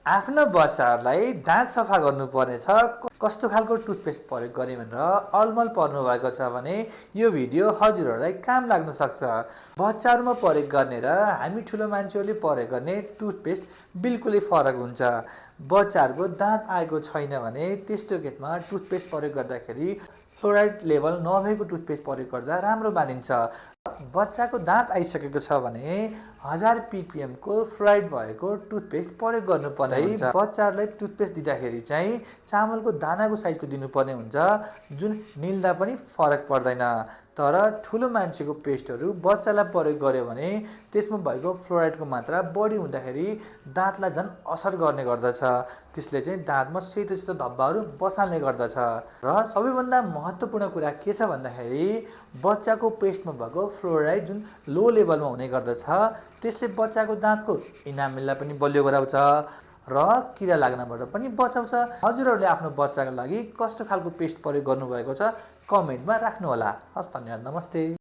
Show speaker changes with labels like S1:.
S1: आफ्नो बच्चाहरूलाई दाँत सफा गर्नुपर्ने छ, कस्तो खालको टुथपेस्ट प्रयोग गर्ने भनेर अलमल पर्नु भएको छ भने यो भिडियो हजुरहरूलाई काम लाग्न सक्छ। बच्चाहरूमा प्रयोग गर्ने र हामी ठुलो मान्छेहरूले प्रयोग गर्ने टुथपेस्ट बिल्कुलै फरक हुन्छ। बच्चाहरूको दाँत आएको छैन भने त्यस्तो केसमा टुथपेस्ट प्रयोग गर्दाखेरि फ्लोराइड लेभल नभएको टुथपेस्ट प्रयोग गर्दा राम्रो मानिन्छ। बच्चाको दाँत आइसकेको छ भने 1000 ppm को फ्लोराइड भएको टुथपेस्ट प्रयोग गर्नुपर्ने हुन्छ। बच्चाहरूलाई टुथपेस्ट दिँदाखेरि चाहिँ चामलको दानाको साइजको दिनुपर्ने हुन्छ, जुन निल्दा पनि फरक पर्दैन। तर ठुलो मान्छेको पेस्टहरू बच्चालाई प्रयोग गर्यो भने त्यसमा भएको फ्लोराइडको मात्रा बढी हुँदाखेरि दाँतलाई झन् असर गर्ने गर्दछ। त्यसले चाहिँ दाँतमा सेतो सेतो धब्बाहरू बसाल्ने गर्दछ। र सबैभन्दा महत्त्वपूर्ण कुरा के छ भन्दाखेरि बच्चाको पेस्टमा भएको फ्लोराइड जुन लो लेभलमा हुने गर्दछ, त्यसले बच्चाको दाँतको इनामेललाई पनि बलियो गराउँछ र किरा लाग्नबाट पनि बचाउँछ। हजुरहरूले आफ्नो बच्चाको लागि कस्तो खालको पेस्ट प्रयोग गर्नुभएको छ कमेन्टमा राख्नुहोला। हस्, धन्यवाद, नमस्ते।